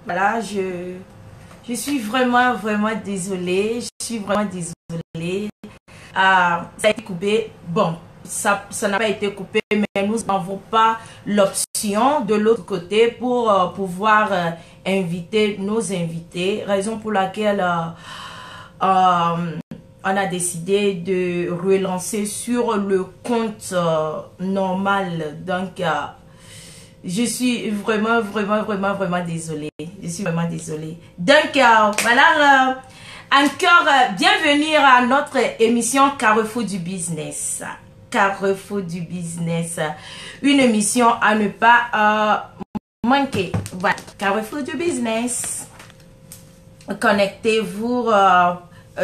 Voilà, je suis vraiment, vraiment désolée. Je suis vraiment désolée. Ça a été coupé. Bon, ça n'a pas été coupé, mais nous n'avons pas l'option de l'autre côté pour pouvoir inviter nos invités. Raison pour laquelle on a décidé de relancer sur le compte normal. Donc, je suis vraiment, vraiment, vraiment, vraiment désolée. Je suis vraiment désolée. Donc, voilà, encore bienvenue à notre émission Carrefour du Business. Carrefour du Business. Une émission à ne pas manquer. Voilà, Carrefour du Business. Connectez-vous.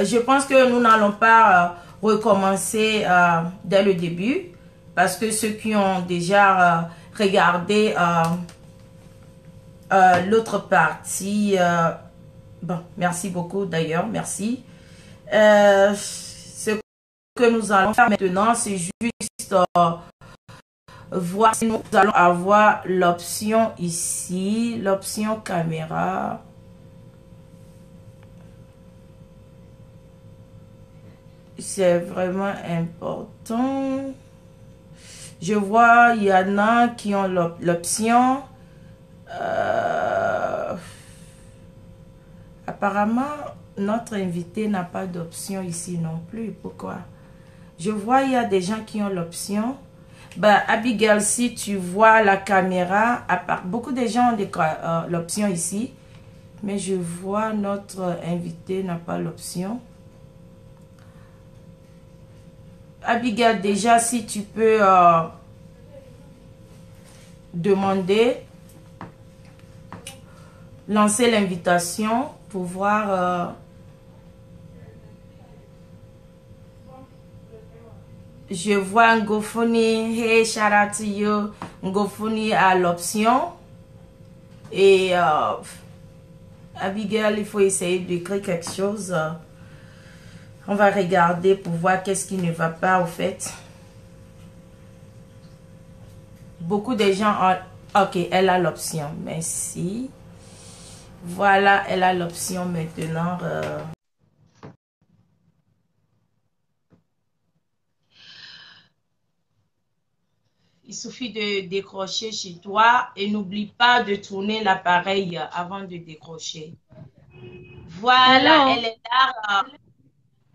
Je pense que nous n'allons pas recommencer dès le début. Parce que ceux qui ont déjà regardé l'autre partie, bon, merci beaucoup d'ailleurs, merci. Ce que nous allons faire maintenant, c'est juste voir si nous allons avoir l'option ici, l'option caméra. C'est vraiment important. Je vois, il y en a qui ont l'option. Apparemment, notre invité n'a pas d'option ici non plus. Pourquoi? Je vois, il y a des gens qui ont l'option. Ben, Abigail, si tu vois la caméra, beaucoup de gens ont l'option ici. Mais je vois notre invité n'a pas l'option. Abigail, déjà, si tu peux demander, lancer l'invitation pour voir. Je vois Ngofuni, hey, shout out to you. Ngofuni a l'option. Et Abigail, il faut essayer d'écrire quelque chose. On va regarder pour voir qu'est-ce qui ne va pas au fait. Beaucoup de gens ont... Ok, elle a l'option. Merci. Voilà, elle a l'option maintenant. Il suffit de décrocher chez toi et n'oublie pas de tourner l'appareil avant de décrocher. Voilà, Hello. elle est là.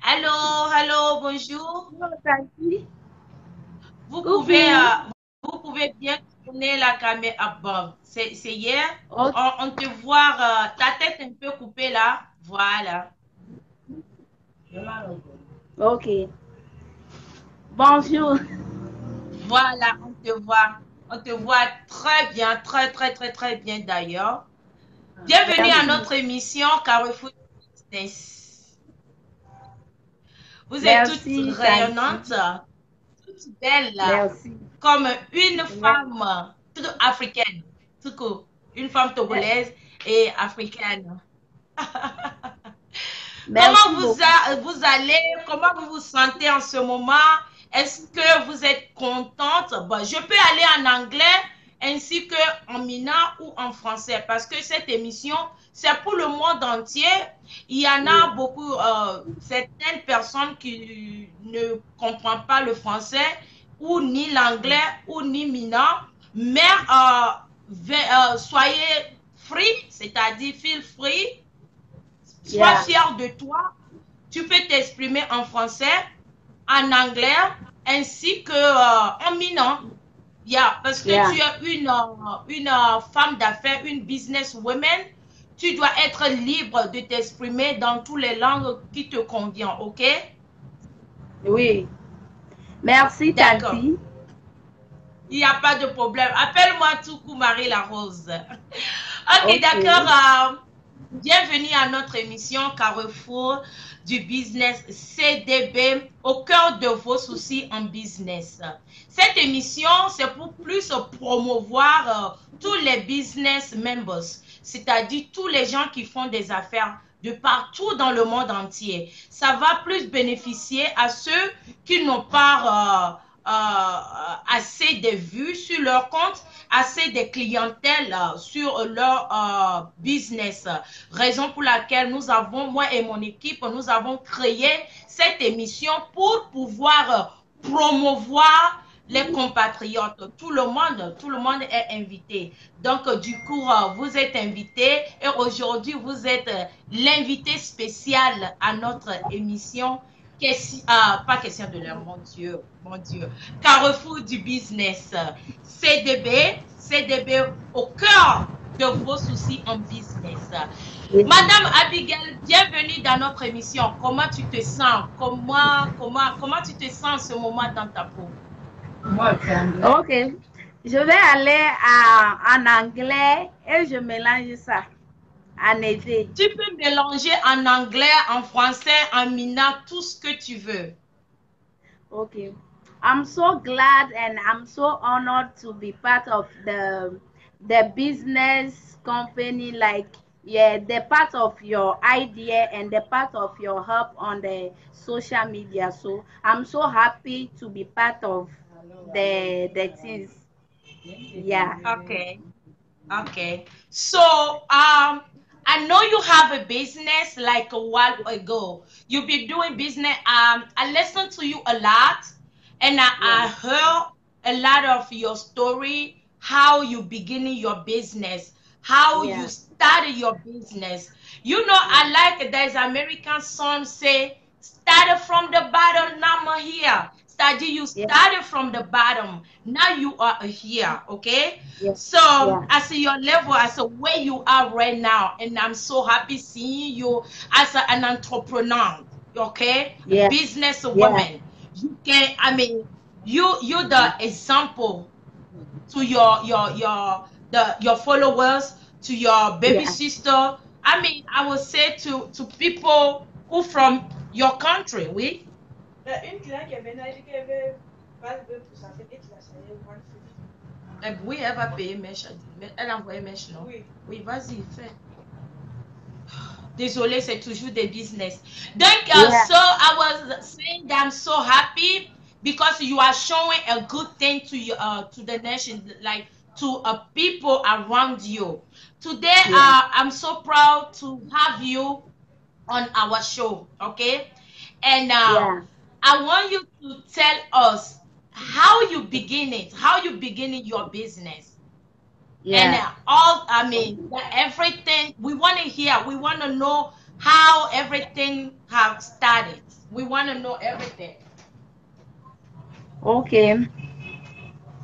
Allô, allô, bonjour. Vous pouvez, vous pouvez bien tourner la caméra. Ah, bon, c'est hier. Ok. On te voit ta tête un peu coupée là. Voilà. Ok. Bonjour. Voilà, on te voit. On te voit très bien, très, très, très, très bien d'ailleurs. Bienvenue à Merci. notre émission Carrefour Business. Vous êtes toutes Merci, rayonnantes, Tanti. toutes belles, Merci. comme une Merci. femme toute africaine, tout court. Une femme togolaise et africaine. Merci beaucoup. Vous allez, comment vous vous sentez en ce moment? Est-ce que vous êtes contente? Bon, je peux aller en anglais ainsi qu'en mina ou en français parce que cette émission, c'est pour le monde entier. Il y en a beaucoup, certaines personnes qui ne comprennent pas le français ou ni l'anglais ou ni mina, mais soyez free, c'est-à-dire feel free. Sois fier de toi. Tu peux t'exprimer en français, en anglais, ainsi que en minant. Parce que tu es une femme d'affaires, une businesswoman. Tu dois être libre de t'exprimer dans toutes les langues qui te conviennent, ok? Oui. Merci, D'accord. Tanti. Il n'y a pas de problème. Appelle-moi Toukou Marie La Rose. Ok, d'accord. Bienvenue à notre émission Carrefour du Business CDB, au cœur de vos soucis en business. Cette émission, c'est pour plus promouvoir tous les business members, c'est-à-dire tous les gens qui font des affaires de partout dans le monde entier. Ça va plus bénéficier à ceux qui n'ont pas assez de vues sur leur compte, assez de clientèle sur leur business. Raison pour laquelle nous avons, moi et mon équipe, nous avons créé cette émission pour pouvoir promouvoir les compatriotes. Tout le monde est invité. Donc, du coup, vous êtes invité et aujourd'hui, vous êtes l'invité spécial à notre émission. Pas question de l'air, mon Dieu, mon Dieu. Carrefour du business. CDB au cœur de vos soucis en business. Madame Abigail, bienvenue dans notre émission. Comment tu te sens? Comment tu te sens en ce moment dans ta peau? Ok. Je vais aller en anglais et je mélange ça. En effet. Tu peux mélanger en anglais, en français, en mina, tout ce que tu veux. Okay. I'm so glad and I'm so honored to be part of the business company, like the part of your idea and the part of your help on the social media. So I'm so happy to be part of the things. Yeah. Okay. So, I know you have a business like a while ago. You've been doing business. I listened to you a lot, and I heard a lot of your story, how you beginning your business, how you started your business. You know, I like there's American song say, started from the bottom, now I'm here. You started from the bottom. Now you are here, okay? So I see your level as a way you are right now, and I'm so happy seeing you as an entrepreneur, okay? Business woman. You can, I mean, you're the example to your followers, to your baby sister. I mean, I would say to people who from your country, oui. Oui, elle va payer Mèche. Elle a envoyé Mèche, non? Oui, vas-y, fais. Désolée, c'est toujours des business. Donc, so I was saying that I'm so happy because you are showing a good thing to the nation, like to people around you. Today, I'm so proud to have you on our show, okay? And I want you to tell us how you beginning your business. And everything we want to hear. We want to know how everything have started. We want to know everything. Okay.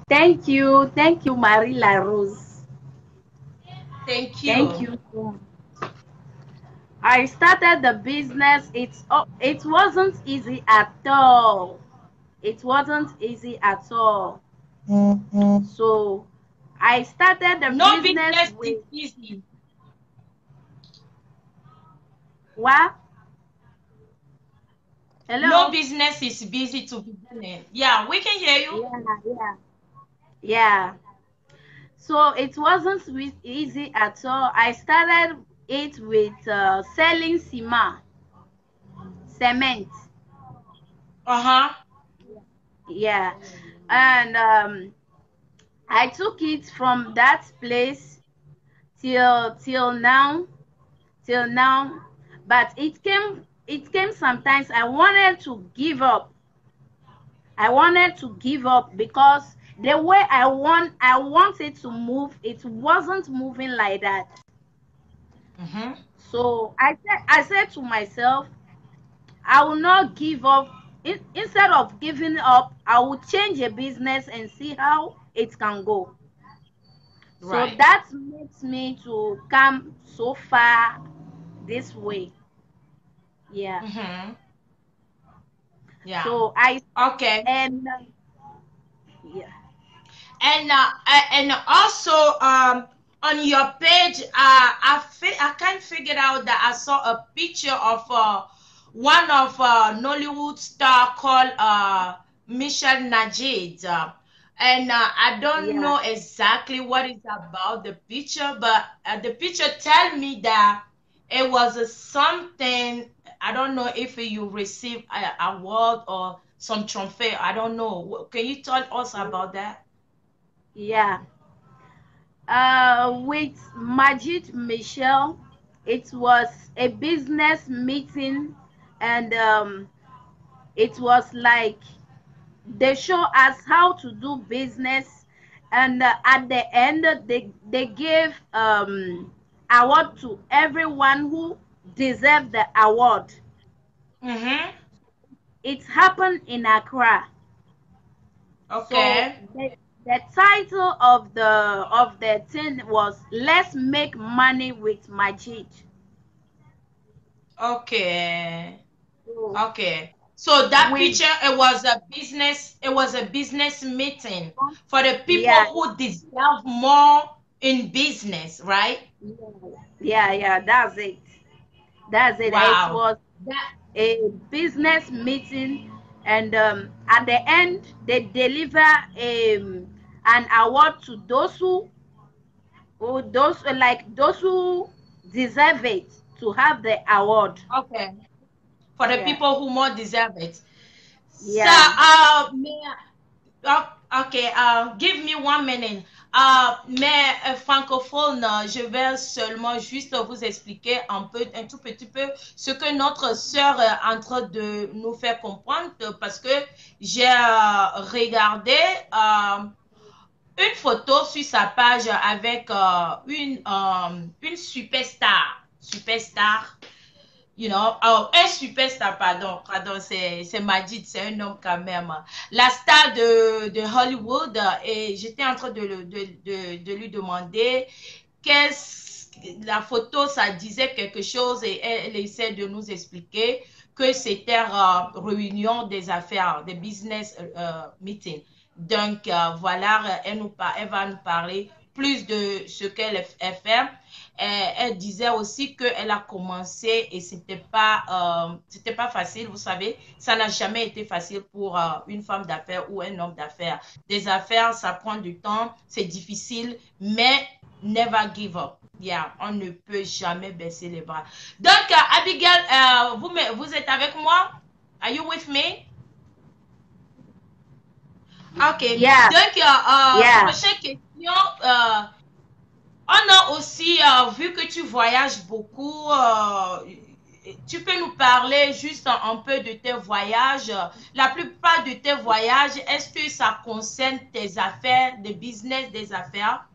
Thank you, Marie La Rose. Thank you. Thank you. I started the business. It wasn't easy at all. It wasn't easy at all. So I started the business with easy. What? Hello? No business is busy to begin in. Yeah, we can hear you. Yeah. So it wasn't easy at all. I started it with selling cement. Yeah. And I took it from that place till now. But it came sometimes I wanted to give up. Because the way I want it to move, it wasn't moving like that. So I said to myself, I will not give up. Instead of giving up, I will change a business and see how it can go. So that makes me to come so far this way. Yeah. So and and also on your page, I can't figure out that I saw a picture of one of Nollywood star called Michelle Najid. And I don't know exactly what it's about the picture, but the picture tell me that it was something. I don't know if you received an award or some trophée. I don't know. Can you tell us about that? Yeah. With Majid Michel, it was a business meeting, and it was like they show us how to do business, and at the end they gave award to everyone who deserved the award. Mm-hmm. It happened in Accra. So Okay. the title of the thing was "Let's Make Money with Majid." Okay. So Okay. So that with picture, it was a business meeting for the people yeah, who deserve more in business, right? yeah, that's it. That's it. It Wow. was That a business meeting, and at the end they deliver an award to those who deserve it to have the award. okay. For the Yeah, people who more deserve it. So, yeah. ok, give me 1 minute. Mais francophone, je vais seulement juste vous expliquer un tout petit peu ce que notre sœur est en train de nous faire comprendre parce que j'ai regardé une photo sur sa page avec une superstar. Superstar. Un superstar, pardon, c'est Majid, c'est un homme quand même. La star de Hollywood, et j'étais en train de lui demander la photo, ça disait quelque chose et elle essaie de nous expliquer que c'était réunion des affaires, des business meeting. Donc, voilà, elle va nous parler plus de ce qu'elle fait. Elle disait aussi qu'elle a commencé et c'était pas facile, vous savez, ça n'a jamais été facile pour une femme d'affaires ou un homme d'affaires. Des affaires, ça prend du temps, c'est difficile, mais never give up. Yeah, on ne peut jamais baisser les bras. Donc, Abigail, vous êtes avec moi? Are you with me? Ok. Yeah, Donc, yeah. prochaine question. On a aussi vu que tu voyages beaucoup. Tu peux nous parler juste un peu de tes voyages. La plupart de tes voyages, est-ce que ça concerne tes affaires, des business, des affaires?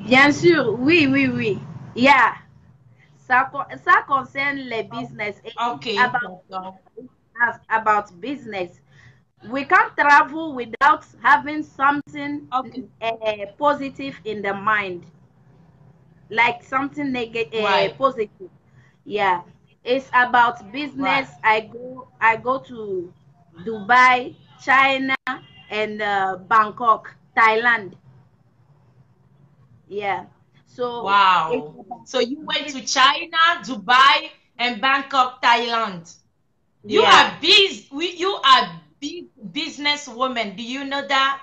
Bien sûr, oui, oui, oui. Yeah. Ça concerne les business. Ok, It's about d'accord. about business. We can't travel without having something Ok, positive in the mind, like something negative, right, positive. Yeah, it's about right. business. I go to Dubai, China, and Bangkok, Thailand. Yeah, so it's Wow. about So you went business. to China, Dubai, and Bangkok, Thailand. Yeah, You are big businesswoman. Do you know that?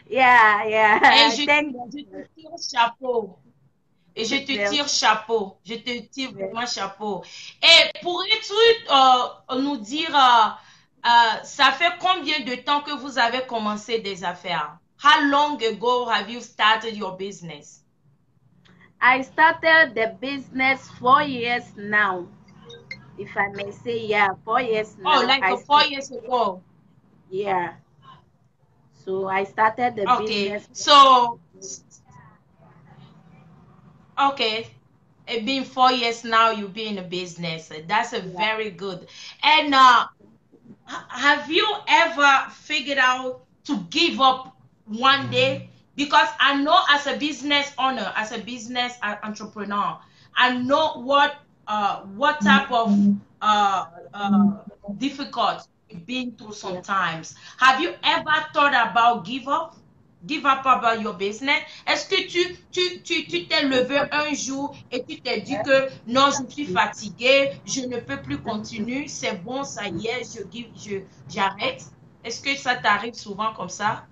yeah, Et yeah. Thank je te God. tire chapeau. Et je te Merci. tire chapeau. Je te tire vraiment chapeau. Et pourrais-tu nous dire, ça fait combien de temps que vous avez commencé des affaires? How long ago have you started your business? I started the business 4 years now. If I may say, yeah, 4 years Oh, now. like 4 years ago. Yeah. So I started the Okay. business. So, okay. It's been 4 years now, you've been in a business. That's a Yeah. very good. And have you ever figured out to give up one day? Because I know as a business owner, as a business entrepreneur, I know what type of difficult you've been through Yeah. sometimes. Have you ever thought about give up? Give up about your business? Est-ce que tu t'es levé un jour et tu t'es dit que non, je suis fatigué, je ne peux plus continuer, c'est bon, ça y est, j'arrête? Est-ce que ça t'arrive souvent comme ça?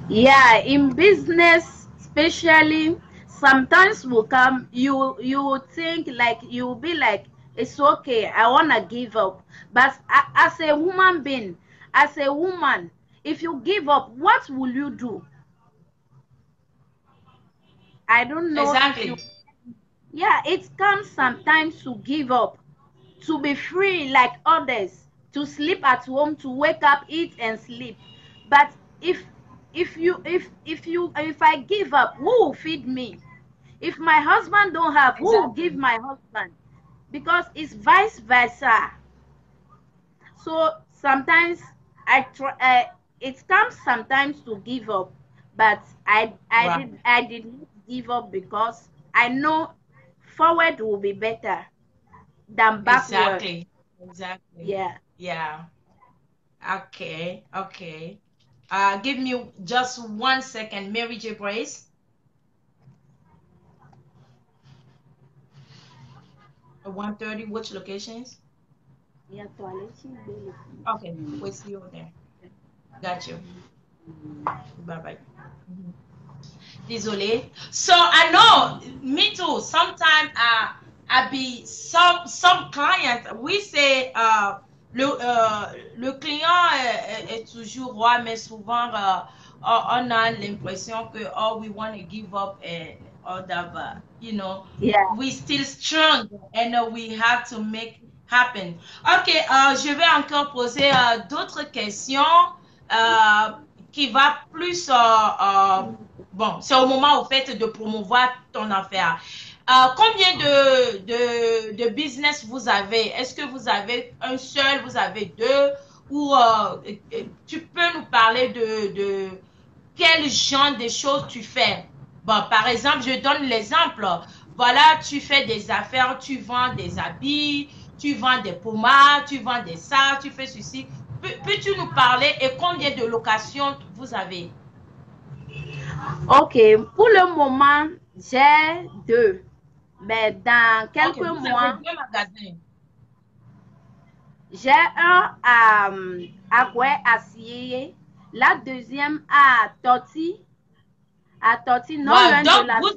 Yeah, in business, especially, sometimes will come. You will think like you will be like It's okay. I want to give up. But as a human being, as a woman, if you give up, what will you do? I don't know if you... Exactly. Yeah, it comes sometimes to give up, to be free like others, to sleep at home, to wake up, eat and sleep. But if I give up, who will feed me? If my husband don't have, who will give Exactly. my husband? Because it's vice versa. So sometimes I try. It comes sometimes to give up, but Right. I did not give up because I know forward will be better than backward. Exactly. Exactly. Yeah. Yeah. Okay. Okay. Give me just 1 second, Mary J. Brace. 130. Which locations? Yeah, toilet. Okay. We'll see you there. Got you. Bye bye. Désolé. So I know, me too. Sometimes I be some client. We say le client est toujours roi, mais souvent on a l'impression que oh we want to give up and all that, but you know Yeah. we still strong and we have to make happen. Ok, je vais encore poser d'autres questions. Euh, qui va plus bon, c'est au moment au fait de promouvoir ton affaire. Combien de business vous avez? Est-ce que vous avez un seul, vous avez deux? Ou tu peux nous parler de quel genre de choses tu fais? Bon, par exemple, je donne l'exemple. Voilà, tu fais des affaires, tu vends des habits, tu vends des pommades, tu vends des sacs, tu fais ceci. Peux-tu nous parler et combien de locations vous avez? Ok. Pour le moment, j'ai deux. Mais dans Ok, quelques vous avez mois, deux magasins. j'ai un à Goué Acier, la deuxième à Torti, non Wow. loin de la source.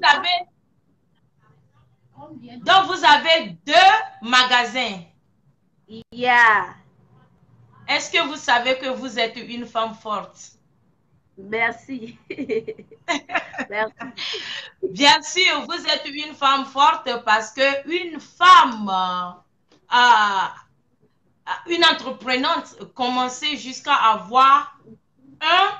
Donc vous avez deux magasins. Yeah. Est-ce que vous savez que vous êtes une femme forte? Merci. Merci. Bien sûr, vous êtes une femme forte parce que une femme, une entreprenante, commencer jusqu'à avoir un,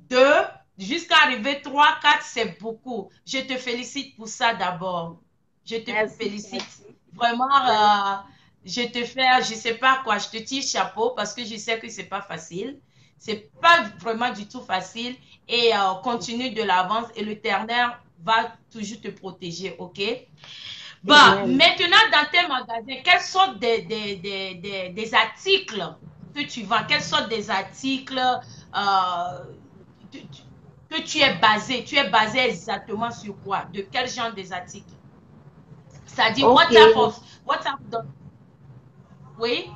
deux, jusqu'à arriver trois, quatre, c'est beaucoup. Je te félicite pour ça d'abord. Je te Merci. félicite. Vraiment, Merci. je te fais, je sais pas quoi, je te tire chapeau parce que je sais que c'est pas facile. C'est pas vraiment du tout facile et continue de l'avance et l'Éternel va toujours te protéger, ok? Bah, Amen. maintenant, dans tes magasins, quelles sortes des articles que tu vends? Quelles sortes des articles tu- tu- que tu es basé? Tu es basé exactement sur quoi? De quel genre des articles? C'est-à-dire, Ok. what type of, oui?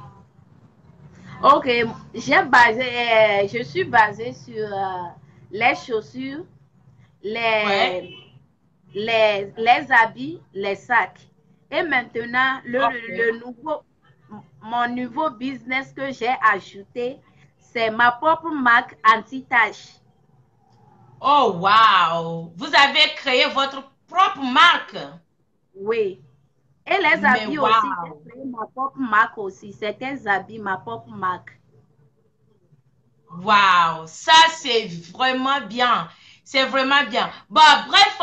Ok. Je suis basée sur les chaussures, Ouais, les, les habits, les sacs. Et maintenant, ok. mon nouveau business que j'ai ajouté, c'est ma propre marque anti-tache. Oh, wow! Vous avez créé votre propre marque. Oui. Et les Mais habits aussi, j'ai wow! créé ma propre marque aussi. Certains habits, ma propre marque. Wow, ça c'est vraiment bien. C'est vraiment bien. Bon, bref,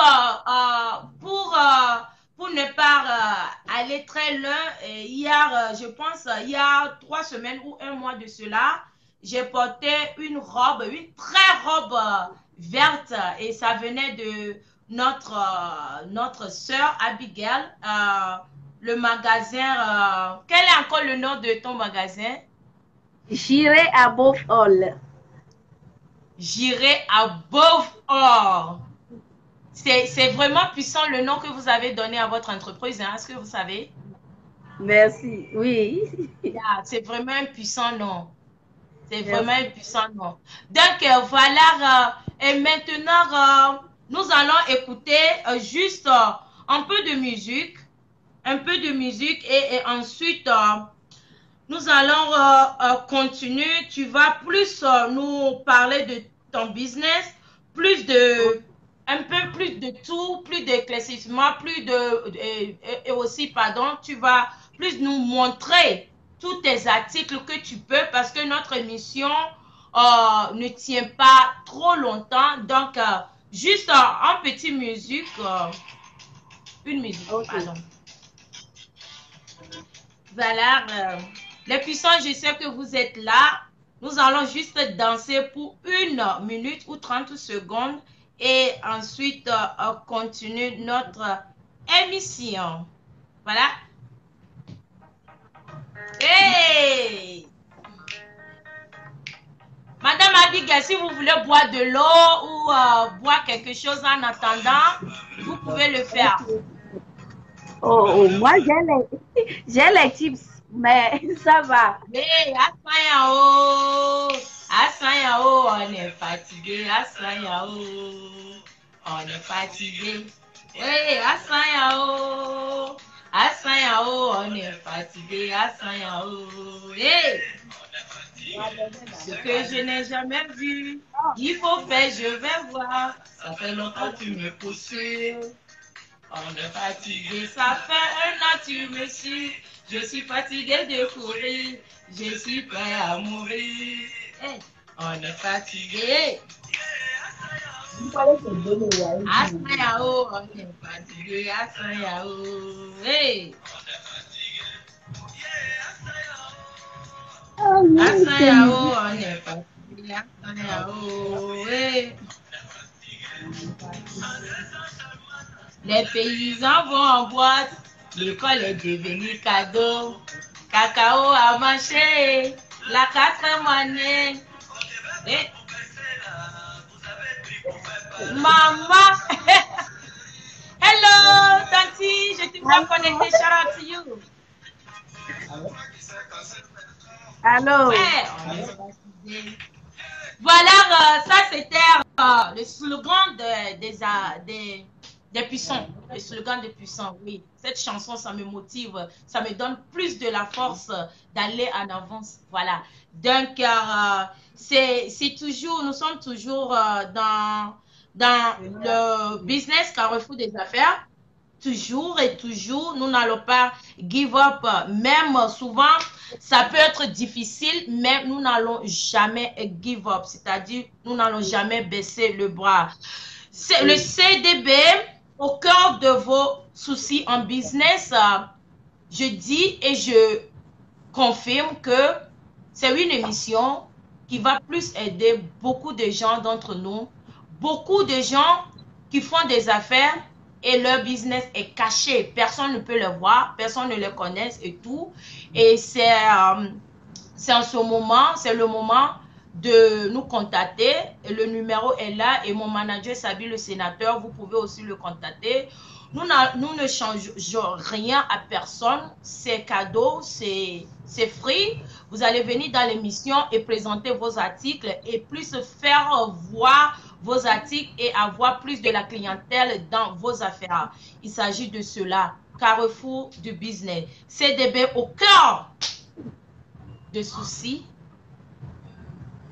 pour ne pas aller très loin, hier, je pense, il y a 3 semaines ou un mois de cela, j'ai porté une robe, une très robe verte et ça venait de notre sœur Abigail. Le magasin, quel est encore le nom de ton magasin? J'irai above all. J'irai above all. C'est vraiment puissant le nom que vous avez donné à votre entreprise, hein, est-ce que vous savez? Merci. Oui. Yeah, c'est vraiment un puissant nom. C'est vraiment un Merci. puissant nom. Donc, voilà. Et maintenant, nous allons écouter juste un peu de musique. un peu de musique et ensuite nous allons continuer. Tu vas plus nous parler de ton business, plus de, un peu plus de tout, plus d'éclaircissement, plus et aussi, pardon, tu vas plus nous montrer tous tes articles que tu peux parce que notre émission ne tient pas trop longtemps. Donc, juste en petite musique, une musique, Okay. pardon. Voilà, les puissants, je sais que vous êtes là. Nous allons juste danser pour 1 minute ou 30 secondes et ensuite continuer notre émission. Voilà. Hey! Madame Abigail, si vous voulez boire de l'eau ou boire quelque chose en attendant, vous pouvez le faire. Oh, moi j'ai les chips, mais ça va. Hey, Asayao! Asayao, on est fatigué. Asayao, on est fatigué. Hey, Asayao! Asayao, on est fatigué. Asayao! Hey! Ce que je n'ai jamais vu, il faut faire, je vais voir. Ça fait longtemps que tu me poursuis. On est fatigué, ça fait 1 an tu me suis. Je suis fatigué de courir, je suis prêt à mourir. Hey, on est fatigué. Asayao, on est fatigué, Asayao. Hey. Asayao, on est fatigué, Asayao. Hey. Les paysans vont en boîte, l'école est devenue cadeau. Cacao a marché, la 4e année. Eh. Maman! Hello, Tanti, je t'ai pas connecté, shout out to you. Allô? Ouais, on est fatigué. Voilà, ça c'était le slogan des puissants. Le slogan des puissants, oui. Cette chanson, ça me motive, ça me donne plus de la force d'aller en avance. Voilà. Donc, c'est toujours, nous sommes toujours dans le business Carrefour des affaires. Toujours et toujours, nous n'allons pas give up. Même souvent, ça peut être difficile, mais nous n'allons jamais give up. C'est-à-dire, nous n'allons jamais baisser le bras. C'est le CDB au cœur de vos soucis en business. Je dis et je confirme que c'est une émission qui va plus aider beaucoup de gens d'entre nous. Beaucoup de gens qui font des affaires et leur business est caché. Personne ne peut le voir, personne ne le connaît et tout. Et c'est en ce moment, c'est le moment de nous contacter. Le numéro est là et mon manager Sabi, le sénateur, vous pouvez aussi le contacter. Nous ne changeons rien à personne. C'est cadeau, c'est free. Vous allez venir dans l'émission et présenter vos articles et plus faire voir vos articles et avoir plus de la clientèle dans vos affaires. Il s'agit de cela. Carrefour du business. CDB au cœur de soucis,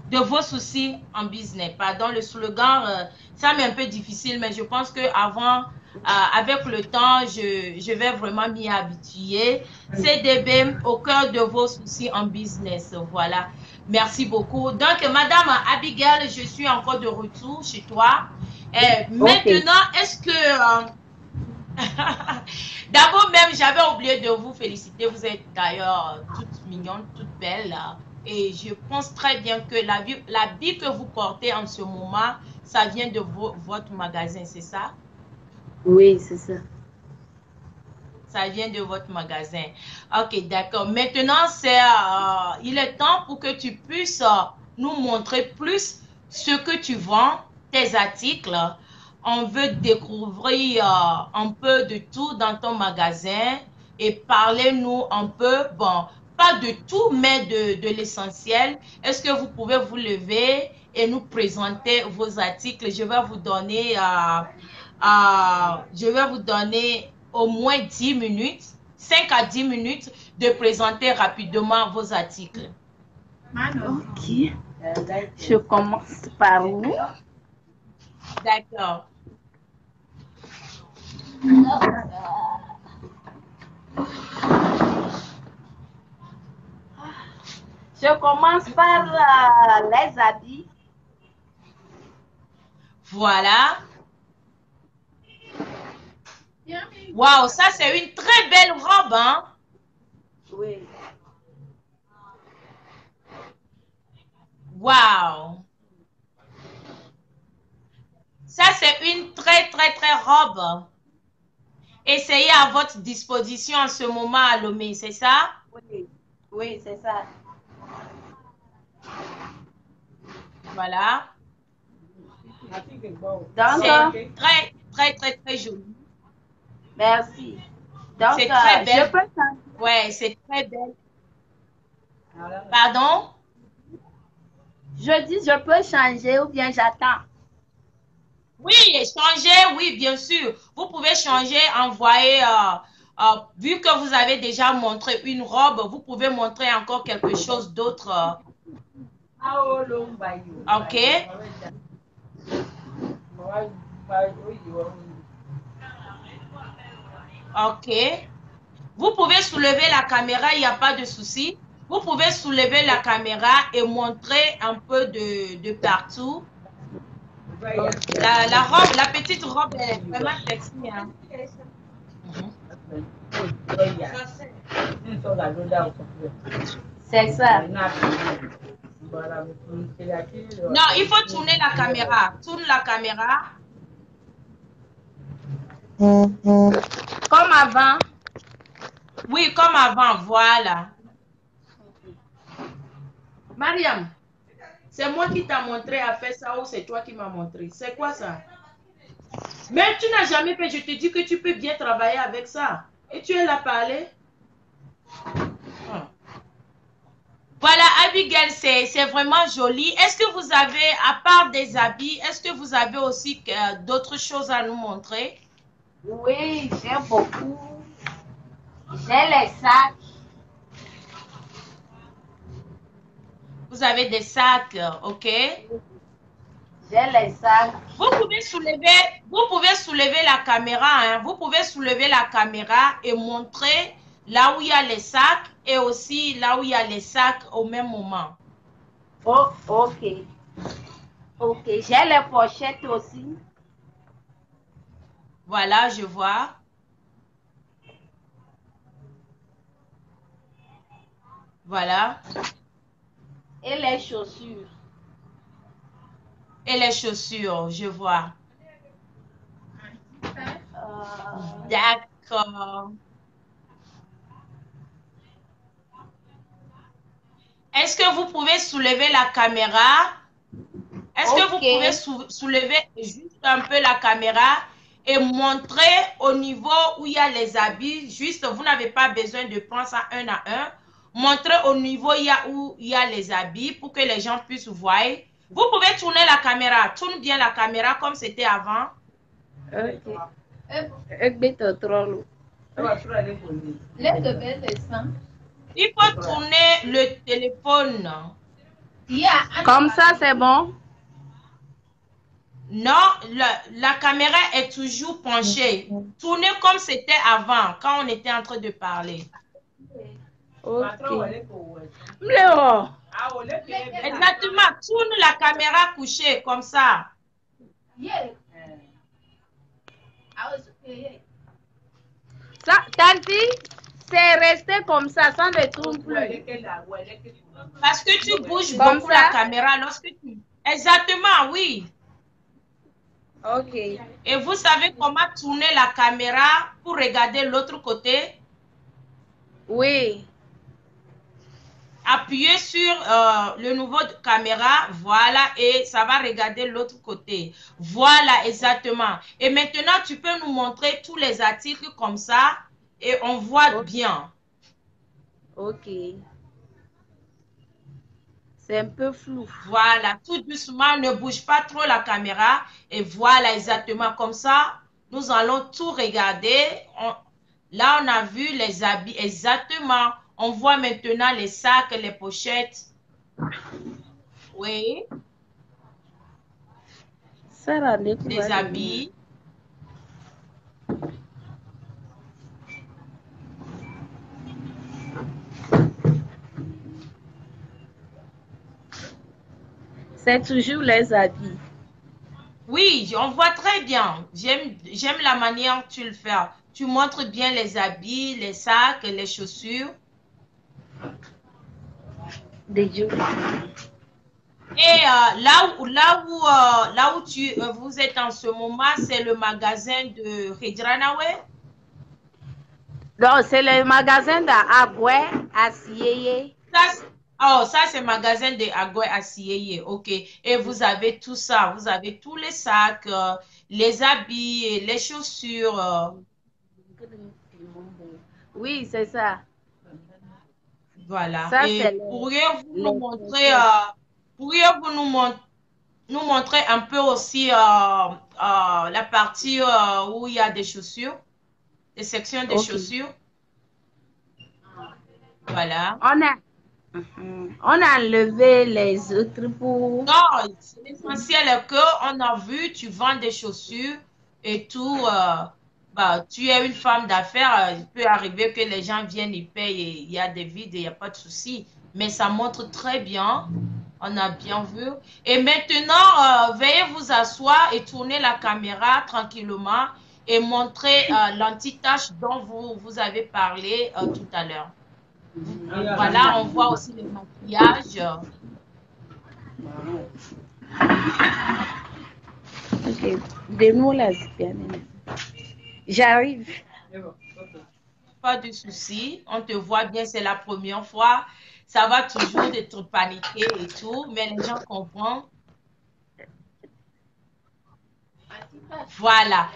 de vos soucis en business. Pardon, le slogan, ça m'est un peu difficile, mais je pense qu'avant, avec le temps, je vais vraiment m'y habituer. CDB au cœur de vos soucis en business. Voilà. Merci beaucoup. Donc, Madame Abigail, je suis encore de retour chez toi. Maintenant, est-ce que... D'abord même, j'avais oublié de vous féliciter. Vous êtes d'ailleurs toute mignonne, toute belle. Et je pense très bien que l'habit que vous portez en ce moment, ça vient de votre magasin, c'est ça? Oui, c'est ça. Ça vient de votre magasin. Ok, d'accord. Maintenant, il est temps pour que tu puisses nous montrer plus ce que tu vends, tes articles. On veut découvrir un peu de tout dans ton magasin et parlez-nous un peu, bon, pas de tout, mais de l'essentiel. Est-ce que vous pouvez vous lever et nous présenter vos articles? Je vais vous donner au moins 10 minutes 5 à 10 minutes de présenter rapidement vos articles. Ok. Je commence par où? D'accord. Je commence par les habits. Voilà. Waouh, ça c'est une très belle robe, hein? Oui. Waouh. Ça c'est une très robe. Essayez à votre disposition en ce moment à Lomé, c'est ça? Oui, oui, c'est ça. Voilà. Donc, C'est très joli. merci. Donc, C'est très belle. je peux changer. Ouais, c'est très belle. Pardon? Je dis, je peux changer ou bien j'attends. Oui, changer, oui, bien sûr. Vous pouvez changer, envoyer, vu que vous avez déjà montré une robe, vous pouvez montrer encore quelque chose d'autre. Ok? Ok. Vous pouvez soulever la caméra, il n'y a pas de souci. Vous pouvez soulever la caméra et montrer un peu de partout. La robe, la petite robe, elle est vraiment sexy, hein? C'est ça. Non, il faut tourner la caméra. Tourne la caméra. Comme avant. Oui, comme avant, voilà. Mariam, c'est moi qui t'a montré à faire ça ou c'est toi qui m'as montré? C'est quoi ça? Mais tu n'as jamais fait, je te dis que tu peux bien travailler avec ça. Et tu es là parler? Voilà, Abigail, c'est vraiment joli. Est-ce que vous avez, à part des habits, est-ce que vous avez aussi d'autres choses à nous montrer? Oui, j'ai beaucoup. J'ai les sacs. Vous avez des sacs, ok? J'ai les sacs. Vous pouvez soulever la caméra, hein? Vous pouvez soulever la caméra et montrer là où il y a les sacs et aussi là où il y a les sacs au même moment. Oh, ok. Ok, j'ai les pochettes aussi. Voilà, je vois. Voilà. Et les chaussures. Et les chaussures, je vois. D'accord. Est-ce que vous pouvez soulever la caméra? Est-ce que vous pouvez soulever juste un peu la caméra et montrer au niveau où il y a les habits? Juste, vous n'avez pas besoin de prendre ça un à un. Montrez au niveau où il y a les habits pour que les gens puissent voir. Vous pouvez tourner la caméra. Tourne bien la caméra comme c'était avant. Il faut tourner le téléphone. Comme ça, c'est bon? Non, la caméra est toujours penchée. Tournez comme c'était avant, quand on était en train de parler. Okay. Exactement, tourne la caméra couchée comme ça. Ça, Tanti, c'est resté comme ça, ça ne tourne plus. Parce que tu bouges Comme beaucoup ça? la caméra lorsque tu... Exactement, oui. Ok. Et vous savez comment tourner la caméra pour regarder l'autre côté? Oui. Appuyez sur le nouveau caméra, voilà, et ça va regarder l'autre côté. Voilà, exactement. Et maintenant, tu peux nous montrer tous les articles comme ça et on voit bien. Ok. C'est un peu flou. Voilà, tout doucement, ne bouge pas trop la caméra et voilà, exactement comme ça. Nous allons tout regarder. Là, on a vu les habits exactement. On voit maintenant les sacs, les pochettes. Oui, les habits. C'est toujours les habits. Oui, on voit très bien. J'aime la manière que tu le fais. Tu montres bien les habits, les sacs, les chaussures. Des jours. Et là où vous êtes en ce moment, c'est le magasin de Redranawe. Donc, c'est le magasin d'Agoué à Sieye. Ça, oh, ça c'est le magasin de Agwe Asieye. OK. Et vous avez tout ça. Vous avez tous les sacs, les habits, les chaussures. Oui, c'est ça. Voilà. Ça, c'est Et pourriez-vous nous les montrer, chaussures. pourriez-vous nous montrer un peu aussi la partie où il y a des chaussures, des sections de OK. chaussures? Voilà. On a enlevé les autres pour... Non, l'essentiel est que on a vu, tu vends des chaussures et tout. Bah, tu es une femme d'affaires. Il peut arriver que les gens viennent, ils payent et il y a des vides, il n'y a pas de souci. Mais ça montre très bien. On a bien vu. Et maintenant, veuillez vous asseoir et tourner la caméra tranquillement et montrer l'anti-tache dont vous avez parlé tout à l'heure. Voilà, on voit aussi le maquillage. OK. De nous, là, bien. J'arrive. Pas de souci, on te voit bien, c'est la première fois. Ça va toujours d'être paniqué et tout, mais les gens comprennent. Voilà.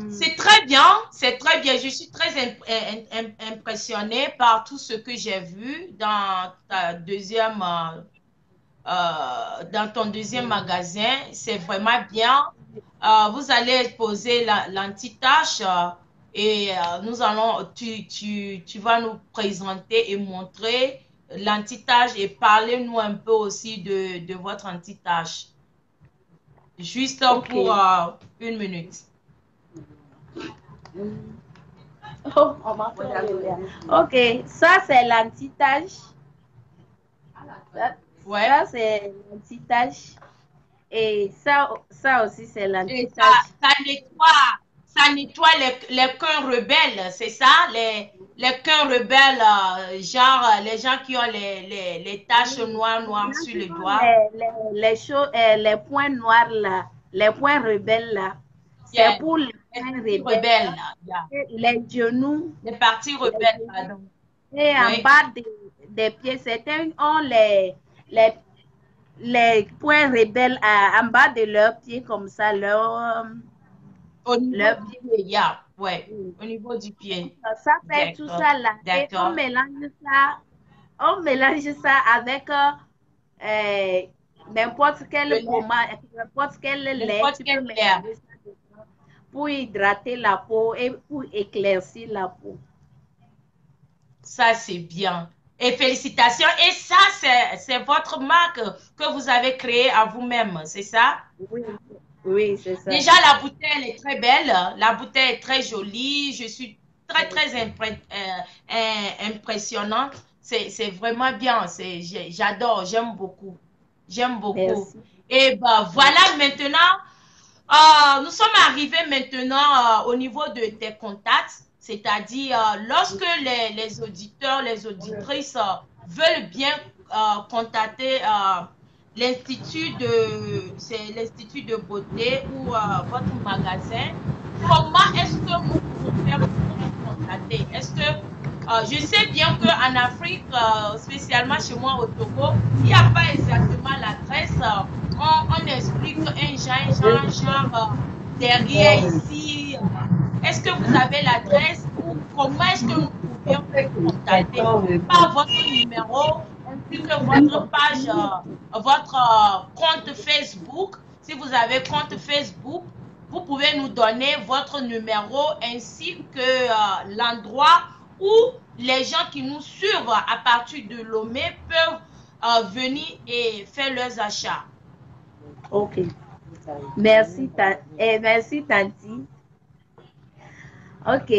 C'est très bien, c'est très bien. Je suis très impressionnée par tout ce que j'ai vu dans dans ton deuxième magasin. C'est vraiment bien. Vous allez poser l'anti-tache et tu vas nous présenter et montrer l'anti-tache et parlez-nous un peu aussi de votre anti-tache. Juste pour OK. 1 minute. Oh, OK. Ça, c'est l'anti-tache. Ouais. Ça, c'est l'anti-tache. Et ça aussi, c'est Et l'anti-tache. ça nettoie les cœurs rebelles, c'est ça? Les cœurs rebelles, genre les gens qui ont les taches noires sur les doigts. Les points noirs là, les points rebelles là, c'est Yeah. pour les Les points parties rebelles, rebelles, là. Yeah. les genoux, Les parties les rebelles, genoux. pardon. Et en Oui. bas des pieds, certains ont les, les points rebelles en bas de leurs pieds comme ça, Au niveau leur du pied. pied, yeah. Ouais. Oui. Au niveau du pied. Ça fait tout D'accord. ça là. Et D'accord. on mélange ça avec n'importe quel Le lait, fromage, n'importe quel lait, n'importe tu peux quel lait. mélanger ça dedans pour hydrater la peau et pour éclaircir la peau. Ça, c'est bien. Et félicitations. Et ça, c'est votre marque que vous avez créée à vous-même, c'est ça? Oui, oui, c'est ça. Déjà, la bouteille, elle est très belle. La bouteille est très jolie. Je suis très impressionnante. C'est vraiment bien. J'adore. J'aime beaucoup. J'aime beaucoup. Merci. Et ben, voilà maintenant. Nous sommes arrivés maintenant au niveau de tes contacts, c'est-à-dire lorsque les auditeurs, les auditrices veulent bien contacter c'est l'Institut de beauté ou votre magasin, comment est-ce que nous pouvons faire pour vous contacter? Est-ce que je sais bien qu'en Afrique, spécialement chez moi au Togo, il n'y a pas exactement l'adresse. On explique genre derrière ici. Est-ce que vous avez l'adresse ou comment est-ce que nous pouvions vous contacter par votre numéro ainsi que votre page, votre compte Facebook? Si vous avez compte Facebook, vous pouvez nous donner votre numéro ainsi que l'endroit où les gens qui nous suivent à partir de Lomé peuvent venir et faire leurs achats. Ok. Merci, merci, Tanti. Ok.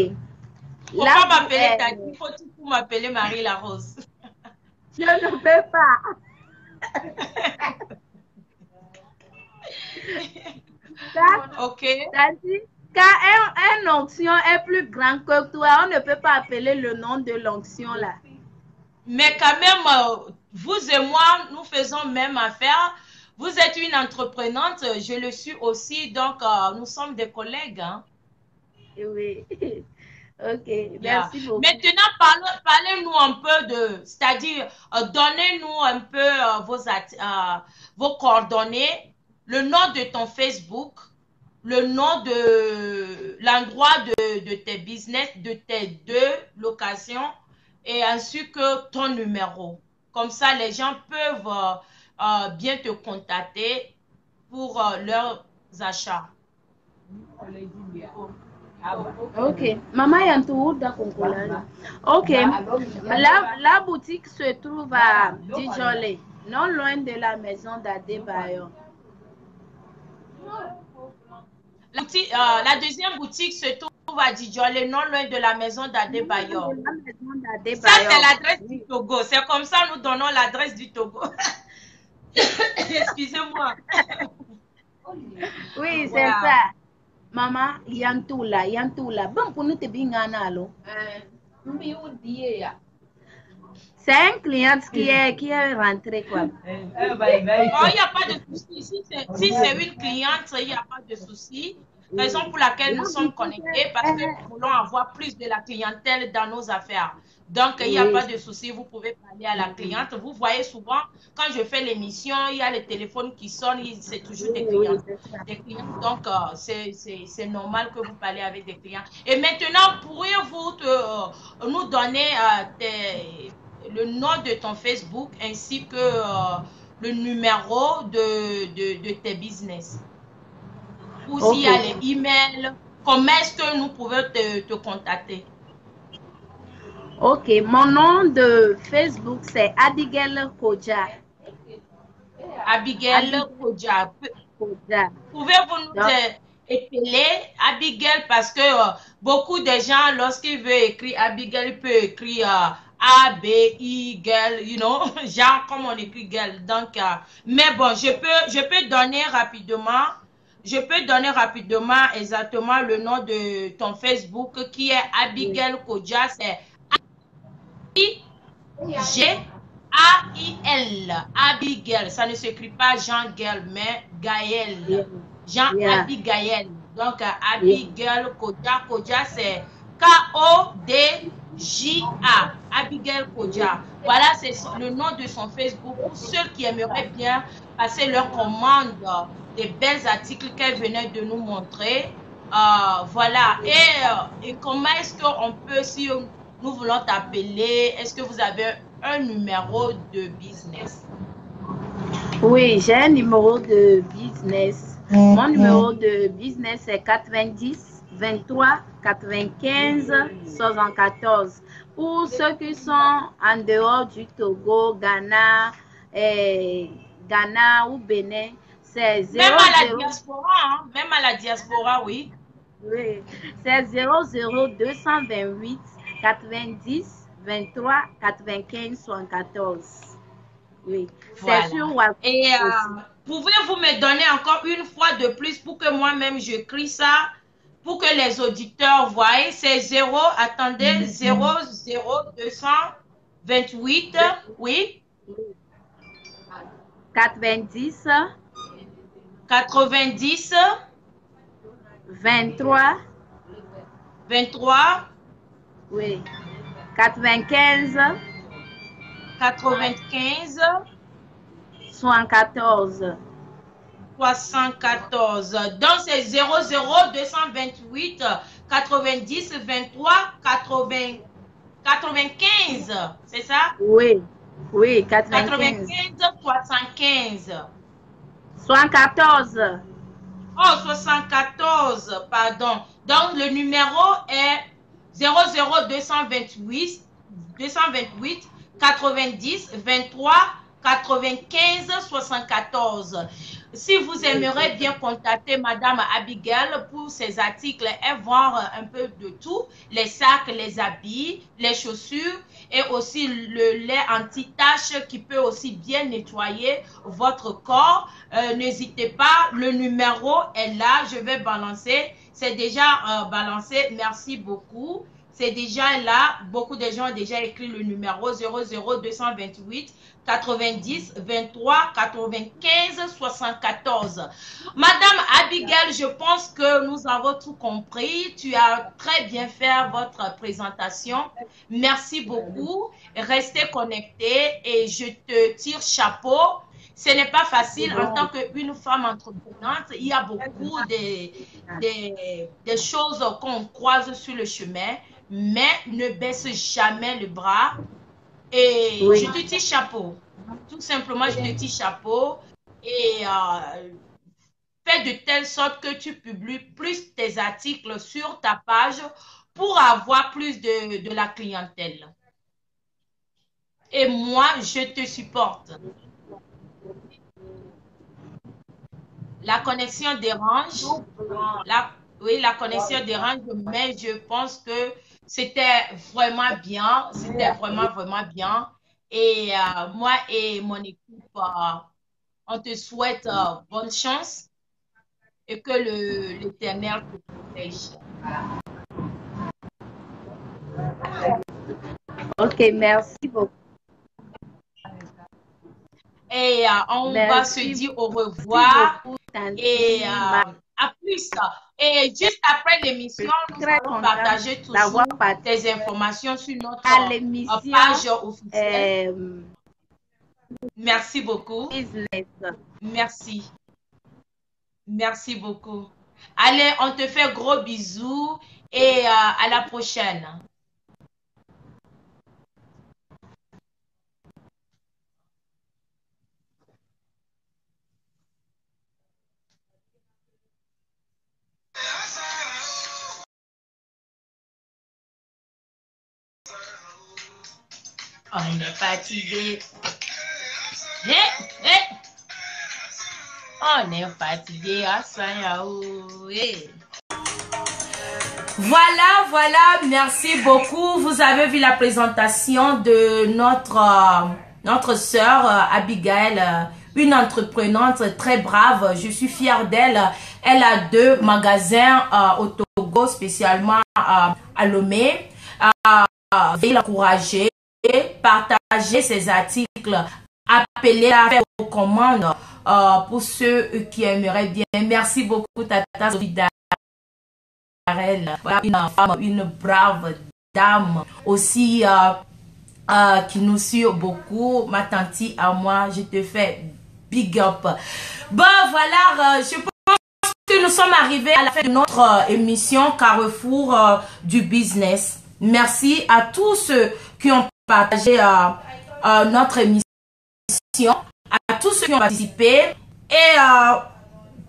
Faut pas m'appeler Tanti, faut tout m'appeler Marie la Rose. Je ne peux pas. Ok. Tanti, quand une onction est plus grande que toi, on ne peut pas appeler le nom de l'onction là. Mais quand même, vous et moi, nous faisons même affaire. Vous êtes une entreprenante, je le suis aussi, donc nous sommes des collègues. Hein. Oui. Ok, Yeah. merci beaucoup. Maintenant, parlez-nous un peu de, c'est-à-dire, donnez-nous un peu vos coordonnées, le nom de ton Facebook, le nom de l'endroit de tes business, de tes 2 locations, et ainsi que ton numéro. Comme ça, les gens peuvent bien te contacter pour leurs achats. Ok, Maman Yantou d'Akonkola. Ok, la boutique se trouve à Dijolé, non loin de la maison d'Adebayo. La deuxième boutique se trouve à Djidjolé, non loin de la maison d'Adebayor. Ça, c'est l'adresse du Togo. C'est comme ça nous donnons l'adresse du Togo. Excusez-moi. Oui, c'est ça. Maman, Yantoula. Bon, pour nous te bingana, c'est un client qui est rentré, quoi. Oh, il n'y a pas de souci. Si c'est une cliente, il n'y a pas de souci. Raison pour laquelle nous sommes connectés, parce que nous voulons avoir plus de la clientèle dans nos affaires. Donc, il n'y a pas de souci, vous pouvez parler à la cliente. Vous voyez souvent, quand je fais l'émission, il y a les téléphones qui sonnent, c'est toujours des clients. Donc, c'est normal que vous parlez avec des clients. Et maintenant, pourriez-vous nous donner le nom de ton Facebook ainsi que le numéro de tes business? Ou s'il y a les emails, comment est-ce que nous pouvons te contacter? Ok, mon nom de Facebook, c'est Abigail Koja. Abigail Koja. Pouvez-vous nous épeler Abigail, parce que beaucoup de gens, lorsqu'ils veulent écrire Abigail, ils peuvent écrire A-B-I, girl, you know, genre comme on écrit girl. Donc, mais bon, je peux donner rapidement. Je peux donner rapidement exactement le nom de ton Facebook qui est Abigail Koja. C'est G-A-I-L. Abigail. Ça ne s'écrit pas Jean-Gaël, mais Gaël. Jean-Abigail. Donc, Abigail Koja. Koja, c'est K-O-D-J-A. Abigail Koja. Voilà, c'est le nom de son Facebook pour ceux qui aimeraient bien passer leur commande des belles articles qu'elle venait de nous montrer. Voilà. Et comment est-ce qu'on peut, si nous voulons t'appeler, est-ce que vous avez un numéro de business? Oui, j'ai un numéro de business. Mon numéro de business est 90 23 95 74. Pour ceux qui sont en dehors du Togo, Ghana, Ghana ou Bénin, c'est 00. Même à la diaspora, hein? Même à la diaspora, oui. Oui, c'est 00 228 90 23 95 74. Oui, voilà. C'est sur WhatsApp. Et pouvez-vous me donner encore une fois de plus pour que moi-même j'écris ça, pour que les auditeurs voient? C'est 0, attendez, 00 228, oui. 90 90 23 23 oui 95 74. Donc c'est 00 228 90 23 95, c'est ça? Oui, 95 75. 74. Oh, 74, pardon. Donc, le numéro est 00228 90 23 95 74. Si vous aimeriez bien contacter Madame Abigail pour ses articles et voir un peu de tout, les sacs, les habits, les chaussures et aussi le lait anti-tache qui peut aussi bien nettoyer votre corps, n'hésitez pas, le numéro est là, je vais balancer, c'est déjà balancé, merci beaucoup. C'est déjà là, beaucoup de gens ont déjà écrit le numéro 00228 90 23 95 74. Madame Abigail, je pense que nous avons tout compris. Tu as très bien fait votre présentation. Merci beaucoup. Restez connectés et je te tire chapeau. Ce n'est pas facile en tant qu'une femme entreprenante. Il y a beaucoup de choses qu'on croise sur le chemin, mais ne baisse jamais le bras. Et je te tire chapeau. Tout simplement, je te tire chapeau. Et fais de telle sorte que tu publies plus tes articles sur ta page pour avoir plus de la clientèle. Et moi, je te supporte. La connexion dérange. Oui, la connexion dérange, mais je pense que c'était vraiment bien. C'était vraiment, vraiment bien. Et moi et mon équipe, on te souhaite bonne chance et que l'Éternel te protège. Ok, merci beaucoup. Et on va se dire au revoir. Et à plus. Et juste après l'émission, nous allons partager toujours tes informations sur notre page officielle. Merci beaucoup. Merci. Merci beaucoup. Allez, on te fait gros bisous et à la prochaine. On est fatigué. On est fatigué. Voilà, merci beaucoup. Vous avez vu la présentation de notre sœur Abigail, une entreprenante très brave. Je suis fière d'elle. Elle a 2 magasins au Togo, spécialement à Lomé. Veuillez l'encourager, partager ses articles, appelez-la à faire vos commandes pour ceux qui aimeraient bien. Merci beaucoup, Tata Sophie Darel, une femme, une brave dame aussi qui nous suit beaucoup. Ma tante à moi, je te fais big up. Bon, voilà, je pense que nous sommes arrivés à la fin de notre émission Carrefour du business. Merci à tous ceux qui ont partagé notre émission, à tous ceux qui ont participé. Et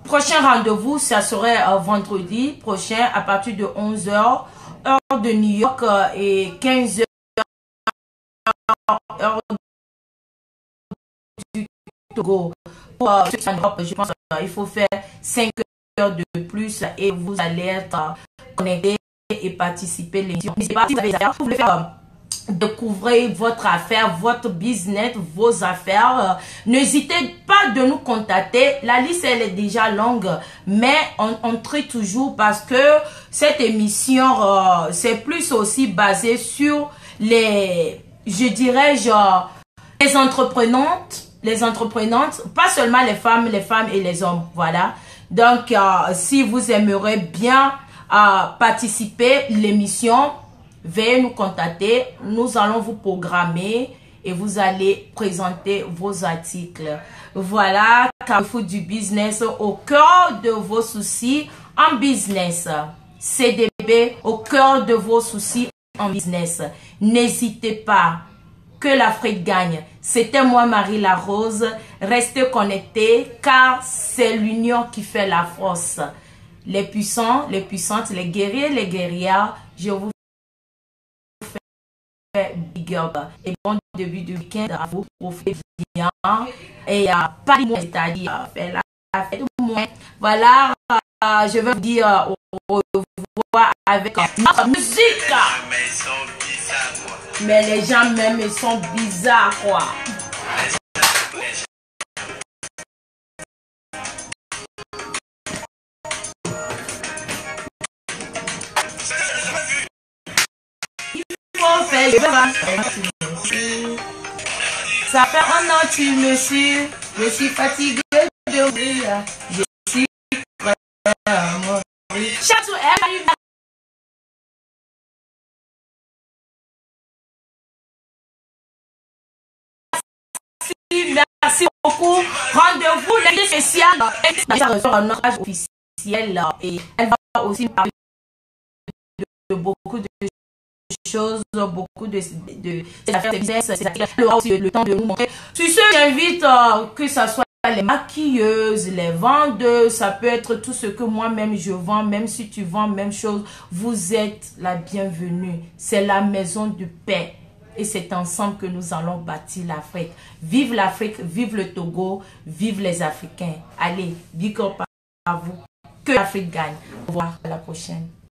prochain rendez-vous, ça serait vendredi prochain à partir de 11h, heure de New York, et 15h, heure du Togo. Je pense qu'il faut faire 5 heures de plus et vous allez être connectés et participer à l'émission. N'hésitez pas, si vous avez des affaires, vous voulez faire découvrir votre affaire, votre business, vos affaires, n'hésitez pas de nous contacter. La liste, elle est déjà longue, mais on traite toujours parce que cette émission, c'est plus aussi basé sur je dirais, les entreprenantes, pas seulement les femmes et les hommes, voilà. Donc, si vous aimeriez bien participer à l'émission, veuillez nous contacter. Nous allons vous programmer et vous allez présenter vos articles. Voilà, Carrefour du business au cœur de vos soucis en business. CDB au cœur de vos soucis en business. N'hésitez pas. Que l'Afrique gagne. C'était moi, Marie Larose. Restez connectés car c'est l'union qui fait la force. Les puissants, les puissantes, les guerriers, les guerrières, je vous fais big up. Et bon début du week-end à vous, profitez bien. Et pas de c'est-à-dire faire la fête au moins. Voilà, je vais vous dire au revoir avec notre musique. Mais les gens même ils sont bizarres quoi. Il faut faire ça fait un an tu me suis. Je suis fatiguée de rire. Je suis prêt à mourir. Shout to everybody. Merci beaucoup. Rendez-vous les spéciales. Sur notre page officielle et elle va aussi parler de beaucoup de choses, beaucoup de affaires de business. Elle aura aussi le temps de nous montrer. Sur ce, j'invite que ce soit les maquilleuses, les vendeuses, ça peut être tout ce que moi-même je vends, même si tu vends même chose, vous êtes la bienvenue. C'est la maison de paix. Et c'est ensemble que nous allons bâtir l'Afrique. Vive l'Afrique, vive le Togo, vive les Africains. Allez, big up à vous. Que l'Afrique gagne. Au revoir, à la prochaine.